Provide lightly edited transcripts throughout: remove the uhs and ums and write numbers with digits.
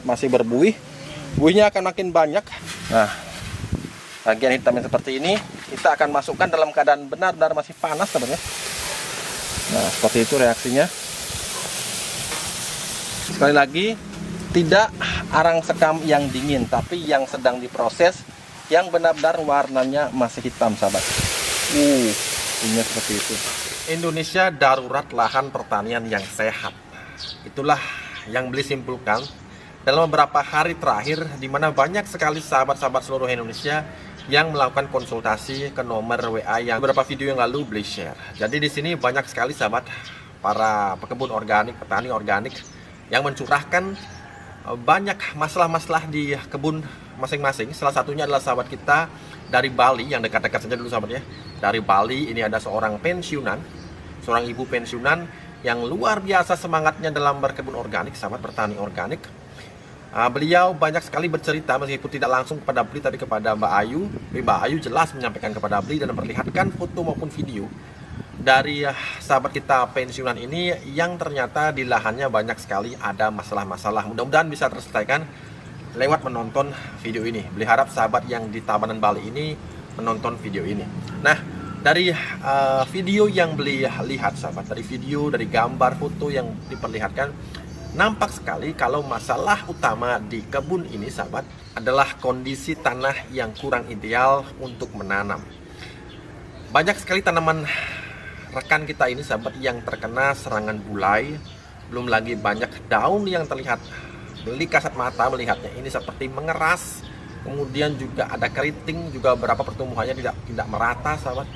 masih berbuih. Buihnya akan makin banyak. Nah, bagian hitamnya seperti ini kita akan masukkan dalam keadaan benar-benar masih panas sebenarnya. Nah, seperti itu reaksinya. Sekali lagi, tidak arang sekam yang dingin, tapi yang sedang diproses, yang benar-benar warnanya masih hitam, sahabat. Ini seperti itu. Indonesia darurat lahan pertanian yang sehat. Itulah yang beliau simpulkan dalam beberapa hari terakhir, di mana banyak sekali sahabat-sahabat seluruh Indonesia yang melakukan konsultasi ke nomor WA yang beberapa video yang lalu beli share. Jadi di sini banyak sekali sahabat para pekebun organik, petani organik yang mencurahkan banyak masalah-masalah di kebun masing-masing. Salah satunya adalah sahabat kita dari Bali, yang dekat-dekat saja dulu sahabat ya. Dari Bali ini ada seorang pensiunan, seorang ibu pensiunan yang luar biasa semangatnya dalam berkebun organik, sahabat petani organik. Beliau banyak sekali bercerita meskipun tidak langsung kepada Beli tapi kepada Mbak Ayu. Mbak Ayu jelas menyampaikan kepada Beli dan memperlihatkan foto maupun video dari sahabat kita pensiunan ini yang ternyata di lahannya banyak sekali ada masalah-masalah. Mudah-mudahan bisa terselesaikan lewat menonton video ini. Beli harap sahabat yang di Tabanan Bali ini menonton video ini. Nah, dari video yang Beli lihat sahabat, dari video, dari gambar, foto yang diperlihatkan, nampak sekali kalau masalah utama di kebun ini sahabat adalah kondisi tanah yang kurang ideal untuk menanam. Banyak sekali tanaman rekan kita ini sahabat yang terkena serangan bulai. Belum lagi banyak daun yang terlihat, Beli kasat mata melihatnya ini seperti mengeras. Kemudian juga ada keriting, juga beberapa pertumbuhannya tidak merata sahabat.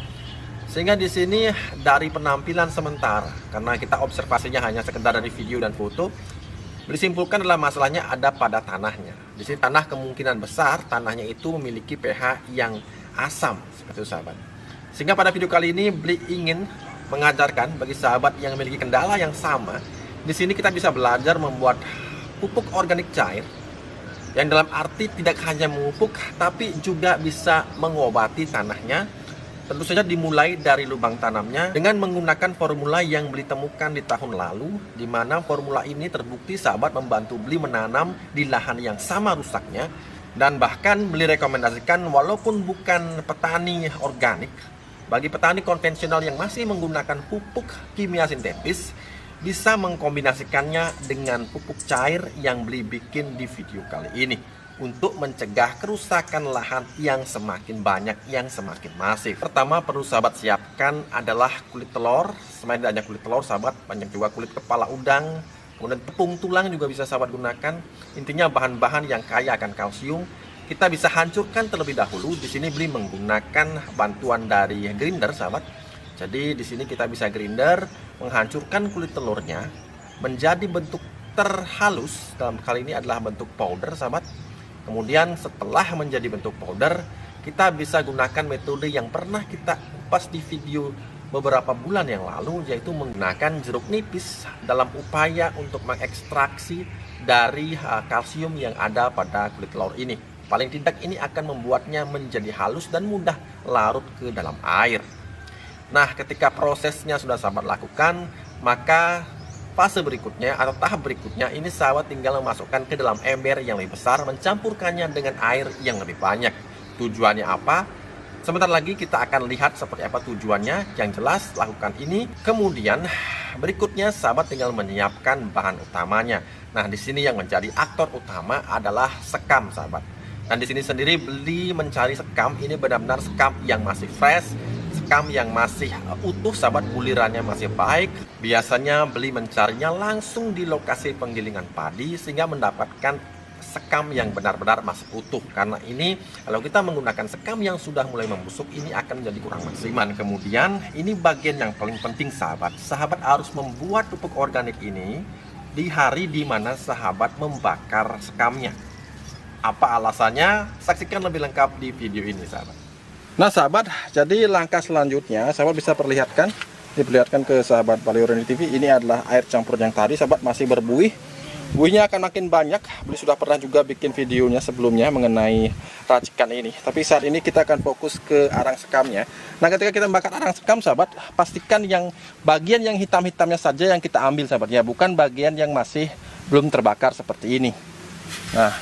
Sehingga di sini dari penampilan sementara, karena kita observasinya hanya sekedar dari video dan foto, disimpulkan adalah masalahnya ada pada tanahnya. Di sini tanah kemungkinan besar tanahnya itu memiliki pH yang asam seperti itu sahabat. Sehingga pada video kali ini Beli ingin mengajarkan bagi sahabat yang memiliki kendala yang sama, di sini kita bisa belajar membuat pupuk organik cair yang dalam arti tidak hanya memupuk tapi juga bisa mengobati tanahnya. Tentu saja dimulai dari lubang tanamnya dengan menggunakan formula yang Beli temukan di tahun lalu, di mana formula ini terbukti sahabat membantu Beli menanam di lahan yang sama rusaknya, dan bahkan Beli rekomendasikan walaupun bukan petani organik, bagi petani konvensional yang masih menggunakan pupuk kimia sintetis, bisa mengkombinasikannya dengan pupuk cair yang Beli bikin di video kali ini, untuk mencegah kerusakan lahan yang semakin banyak, yang semakin masif. Pertama perlu sahabat siapkan adalah kulit telur. Selain hanya kulit telur sahabat, banyak juga kulit kepala udang, kemudian tepung tulang juga bisa sahabat gunakan. Intinya bahan-bahan yang kaya akan kalsium kita bisa hancurkan terlebih dahulu. Di sini Beli menggunakan bantuan dari grinder sahabat. Jadi di sini kita bisa grinder, menghancurkan kulit telurnya menjadi bentuk terhalus. Dalam kali ini adalah bentuk powder sahabat. Kemudian setelah menjadi bentuk powder, kita bisa gunakan metode yang pernah kita kupas di video beberapa bulan yang lalu, yaitu menggunakan jeruk nipis dalam upaya untuk mengekstraksi dari kalsium yang ada pada kulit telur ini. Paling tidak ini akan membuatnya menjadi halus dan mudah larut ke dalam air. Nah, ketika prosesnya sudah sahabat lakukan, maka fase berikutnya atau tahap berikutnya ini sahabat tinggal memasukkan ke dalam ember yang lebih besar, mencampurkannya dengan air yang lebih banyak. Tujuannya apa? Sebentar lagi kita akan lihat seperti apa tujuannya. Yang jelas lakukan ini. Kemudian berikutnya sahabat tinggal menyiapkan bahan utamanya. Nah, di sini yang menjadi aktor utama adalah sekam sahabat. Dan di sini sendiri Beli mencari sekam ini benar-benar sekam yang masih fresh, sekam yang masih utuh sahabat, bulirannya masih baik. Biasanya Beli mencarinya langsung di lokasi penggilingan padi sehingga mendapatkan sekam yang benar-benar masih utuh. Karena ini kalau kita menggunakan sekam yang sudah mulai membusuk, ini akan menjadi kurang maksimal. Kemudian ini bagian yang paling penting sahabat. Sahabat harus membuat pupuk organik ini di hari di mana sahabat membakar sekamnya. Apa alasannya? Saksikan lebih lengkap di video ini sahabat. Nah sahabat, jadi langkah selanjutnya sahabat bisa diperlihatkan ke sahabat Bali Organik TV. Ini adalah air campur yang tadi sahabat masih berbuih. Buihnya akan makin banyak. Beli sudah pernah juga bikin videonya sebelumnya mengenai racikan ini. Tapi saat ini kita akan fokus ke arang sekamnya. Nah ketika kita membakar arang sekam sahabat, pastikan yang bagian yang hitam-hitamnya saja yang kita ambil sahabat ya, bukan bagian yang masih belum terbakar seperti ini. Nah,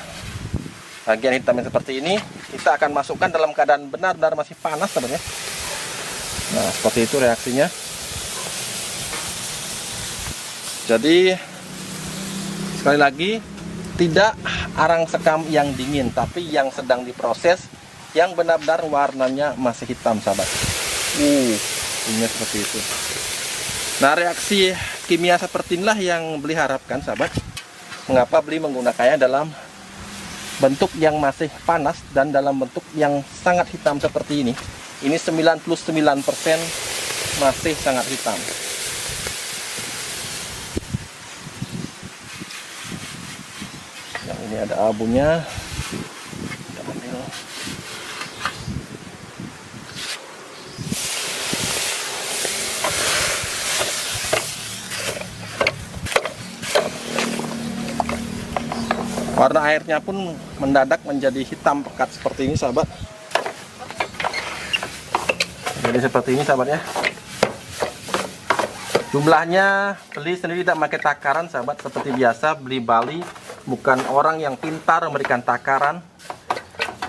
bagian hitam yang seperti ini kita akan masukkan dalam keadaan benar-benar masih panas sebenarnya. Nah, seperti itu reaksinya. Jadi sekali lagi, tidak arang sekam yang dingin, tapi yang sedang diproses, yang benar-benar warnanya masih hitam, sahabat. Ini seperti itu. Nah, reaksi kimia seperti inilah yang beli harapkan, sahabat. Mengapa beli menggunakannya dalam bentuk yang masih panas dan dalam bentuk yang sangat hitam seperti ini. Ini 99% masih sangat hitam. Yang ini ada abunya. Kita ambil. Warna airnya pun mendadak menjadi hitam pekat seperti ini, sahabat. Jadi seperti ini, sahabat ya. Jumlahnya beli sendiri tidak pakai takaran, sahabat. Seperti biasa, beli Bali bukan orang yang pintar memberikan takaran.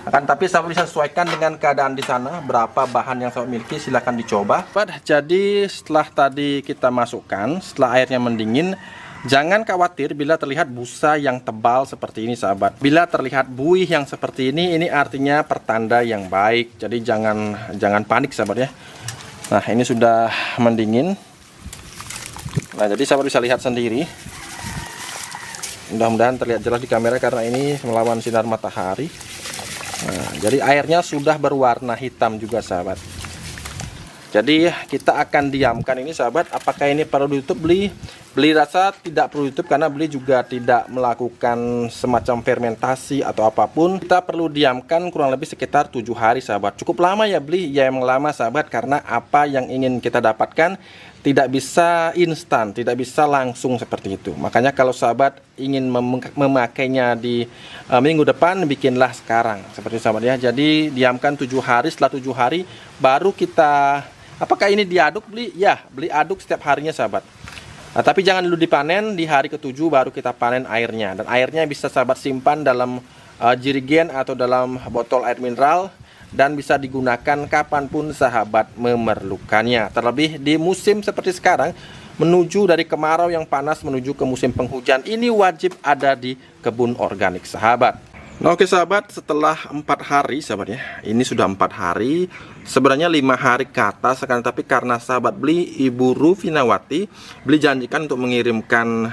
Akan tapi sahabat bisa sesuaikan dengan keadaan di sana, berapa bahan yang sahabat miliki, silahkan dicoba. Jadi setelah tadi kita masukkan, setelah airnya mendingin, jangan khawatir bila terlihat busa yang tebal seperti ini, sahabat. Bila terlihat buih yang seperti ini artinya pertanda yang baik. Jadi jangan panik, sahabat ya. Nah, ini sudah mendingin. Nah, jadi sahabat bisa lihat sendiri. Mudah-mudahan terlihat jelas di kamera karena ini melawan sinar matahari. Nah, jadi airnya sudah berwarna hitam juga, sahabat. Jadi kita akan diamkan ini, sahabat. Apakah ini perlu ditutup? Beli rasa tidak perlu ditutup karena beli juga tidak melakukan semacam fermentasi atau apapun. Kita perlu diamkan kurang lebih sekitar 7 hari, sahabat. Cukup lama ya beli, ya emang lama, sahabat, karena apa yang ingin kita dapatkan tidak bisa instan, tidak bisa langsung seperti itu. Makanya kalau sahabat ingin memakainya di minggu depan, bikinlah sekarang seperti itu, sahabat ya. Jadi diamkan 7 hari, setelah 7 hari baru kita, apakah ini diaduk beli? Ya, beli aduk setiap harinya, sahabat. Nah, tapi jangan dulu dipanen, di hari ke-7 baru kita panen airnya. Dan airnya bisa sahabat simpan dalam jerigen atau dalam botol air mineral, dan bisa digunakan kapanpun sahabat memerlukannya. Terlebih di musim seperti sekarang, menuju dari kemarau yang panas menuju ke musim penghujan, ini wajib ada di kebun organik, sahabat. Nah, oke sahabat, setelah 4 hari, sahabat ya, ini sudah 4 hari, sebenarnya 5 hari ke atas, tapi karena sahabat beli Ibu Rufinawati beli janjikan untuk mengirimkan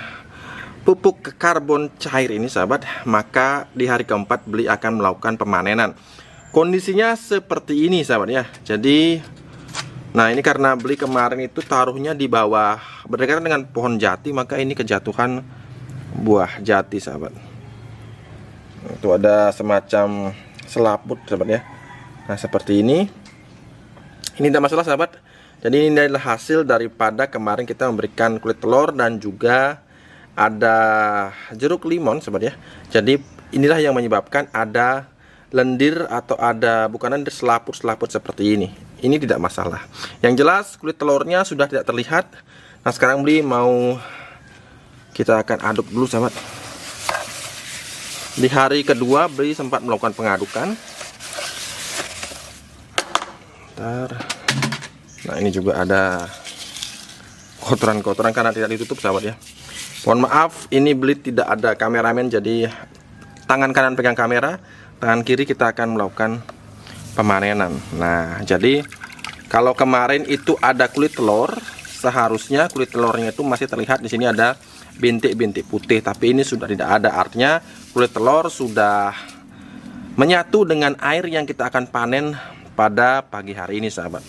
pupuk karbon cair ini, sahabat, maka di hari keempat beli akan melakukan pemanenan. Kondisinya seperti ini, sahabat ya. Jadi, nah ini karena beli kemarin itu taruhnya di bawah berdekatan dengan pohon jati, maka ini kejatuhan buah jati, sahabat. Itu ada semacam selaput, sahabat ya. Nah, seperti ini. Ini tidak masalah, sahabat. Jadi ini adalah hasil daripada kemarin kita memberikan kulit telur dan juga ada jeruk limon, sahabat ya. Jadi inilah yang menyebabkan ada lendir atau ada bukan lendir, selaput-selaput seperti ini. Ini tidak masalah. Yang jelas kulit telurnya sudah tidak terlihat. Nah, sekarang beli mau kita akan aduk dulu, sahabat. Di hari kedua beli sempat melakukan pengadukan. Bentar. Nah, ini juga ada kotoran-kotoran karena tidak ditutup, sahabat ya. Mohon maaf, ini beli tidak ada kameramen, jadi tangan kanan pegang kamera, tangan kiri kita akan melakukan pemanenan. Nah, jadi kalau kemarin itu ada kulit telur, seharusnya kulit telurnya itu masih terlihat. Di sini ada bintik-bintik putih, tapi ini sudah tidak ada. Artinya kulit telur sudah menyatu dengan air yang kita akan panen pada pagi hari ini, sahabat.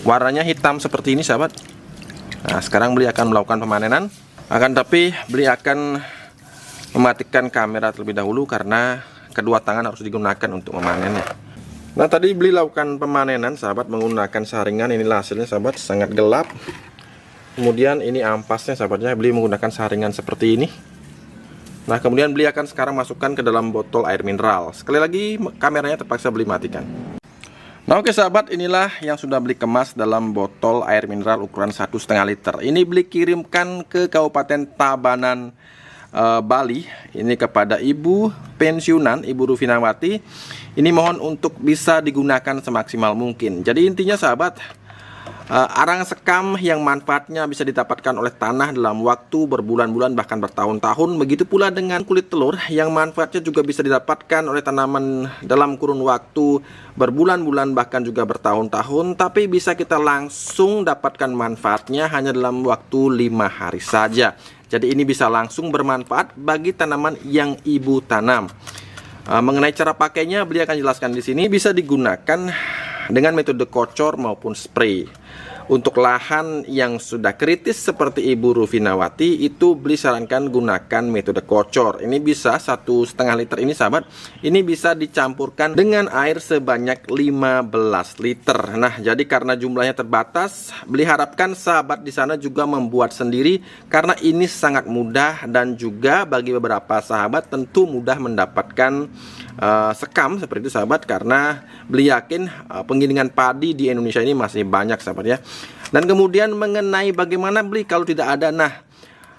Warnanya hitam seperti ini, sahabat. Nah, sekarang beli akan melakukan pemanenan. Akan tapi beli akan mematikan kamera terlebih dahulu karena kedua tangan harus digunakan untuk memanennya. Nah, tadi beli lakukan pemanenan, sahabat, menggunakan saringan. Inilah hasilnya, sahabat, sangat gelap. Kemudian ini ampasnya, sahabatnya, beli menggunakan saringan seperti ini. Nah, kemudian beli akan sekarang masukkan ke dalam botol air mineral. Sekali lagi kameranya terpaksa beli matikan. Nah, oke sahabat, inilah yang sudah beli kemas dalam botol air mineral ukuran 1,5 liter. Ini beli kirimkan ke Kabupaten Tabanan, Bali ini kepada ibu pensiunan, Ibu Rufinawati, ini mohon untuk bisa digunakan semaksimal mungkin. Jadi intinya sahabat, arang sekam yang manfaatnya bisa didapatkan oleh tanah dalam waktu berbulan-bulan bahkan bertahun-tahun. Begitu pula dengan kulit telur yang manfaatnya juga bisa didapatkan oleh tanaman dalam kurun waktu berbulan-bulan bahkan juga bertahun-tahun. Tapi bisa kita langsung dapatkan manfaatnya hanya dalam waktu 5 hari saja. Jadi ini bisa langsung bermanfaat bagi tanaman yang ibu tanam. Mengenai cara pakainya, beliau akan jelaskan di sini. Bisa digunakan dengan metode kocor maupun spray. Untuk lahan yang sudah kritis seperti Ibu Rufinawati, itu beli sarankan gunakan metode kocor. Ini bisa 1,5 liter ini sahabat, ini bisa dicampurkan dengan air sebanyak 15 liter. Nah, jadi karena jumlahnya terbatas, beli harapkan sahabat di sana juga membuat sendiri karena ini sangat mudah dan juga bagi beberapa sahabat tentu mudah mendapatkan sekam seperti itu sahabat, karena beli yakin penggilingan padi di Indonesia ini masih banyak sahabat ya. Dan kemudian mengenai bagaimana beli kalau tidak ada, nah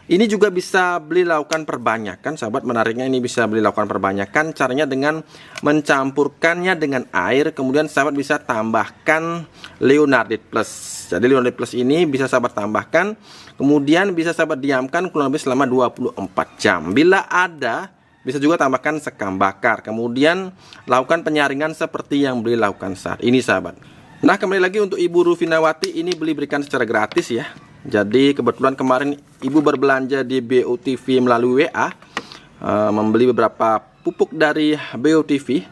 ini juga bisa beli lakukan perbanyakan sahabat. Menariknya ini bisa beli lakukan perbanyakan, caranya dengan mencampurkannya dengan air, kemudian sahabat bisa tambahkan Leonardit Plus. Jadi Leonardit Plus ini bisa sahabat tambahkan, kemudian bisa sahabat diamkan kurang lebih selama 24 jam. Bila ada, bisa juga tambahkan sekam bakar, kemudian lakukan penyaringan seperti yang beli lakukan saat ini sahabat. Nah, kembali lagi untuk Ibu Rufinawati, ini beli berikan secara gratis ya. Jadi kebetulan kemarin ibu berbelanja di BOTV melalui WA, membeli beberapa pupuk dari BOTV,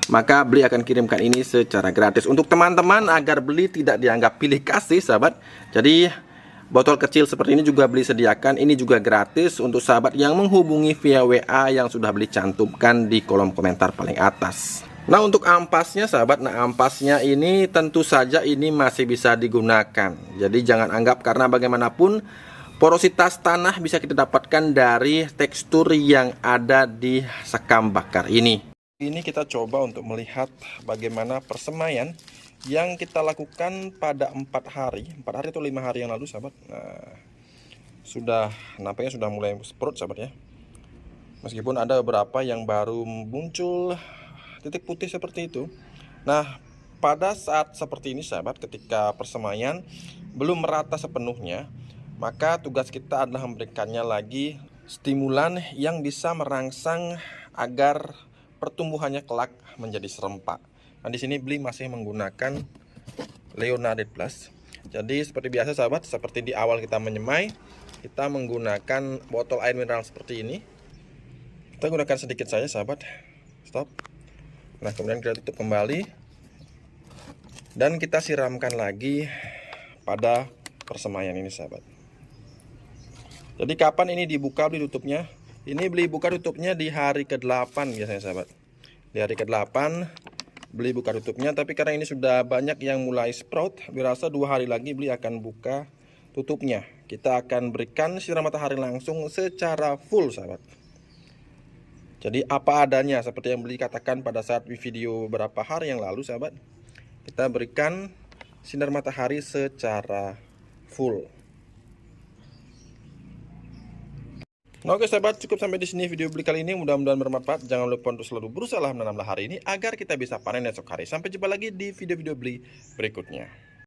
maka beli akan kirimkan ini secara gratis untuk teman-teman agar beli tidak dianggap pilih kasih sahabat. Jadi botol kecil seperti ini juga beli sediakan, ini juga gratis untuk sahabat yang menghubungi via WA yang sudah beli cantumkan di kolom komentar paling atas. Nah, untuk ampasnya sahabat, nah ampasnya ini tentu saja ini masih bisa digunakan. Jadi jangan anggap karena bagaimanapun porositas tanah bisa kita dapatkan dari tekstur yang ada di sekam bakar ini. Ini kita coba untuk melihat bagaimana persemaian yang kita lakukan pada 4 hari atau 5 hari yang lalu sahabat. Nah, sudah nampaknya sudah mulai sprut sahabat ya. Meskipun ada beberapa yang baru muncul titik putih seperti itu. Nah, pada saat seperti ini sahabat, ketika persemaian belum merata sepenuhnya, maka tugas kita adalah memberikannya lagi stimulan yang bisa merangsang agar pertumbuhannya kelak menjadi serempak. Nah, di sini beli masih menggunakan Leonardit Plus. Jadi seperti biasa sahabat, seperti di awal kita menyemai, kita menggunakan botol air mineral seperti ini. Kita gunakan sedikit saja sahabat. Stop. Nah, kemudian kita tutup kembali dan kita siramkan lagi pada persemaian ini sahabat. Jadi kapan ini dibuka beli tutupnya? Ini beli buka tutupnya di hari ke-8 biasanya sahabat. Di hari ke-8 beli buka tutupnya, tapi karena ini sudah banyak yang mulai sprout, dirasa 2 hari lagi beli akan buka tutupnya. Kita akan berikan sinar matahari langsung secara full sahabat. Jadi apa adanya seperti yang beli katakan pada saat video beberapa hari yang lalu sahabat. Kita berikan sinar matahari secara full. Nah, oke sahabat, cukup sampai di sini video beli kali ini. Mudah-mudahan bermanfaat. Jangan lupa untuk selalu berusaha menanamlah hari ini agar kita bisa panen esok hari. Sampai jumpa lagi di video-video beli berikutnya.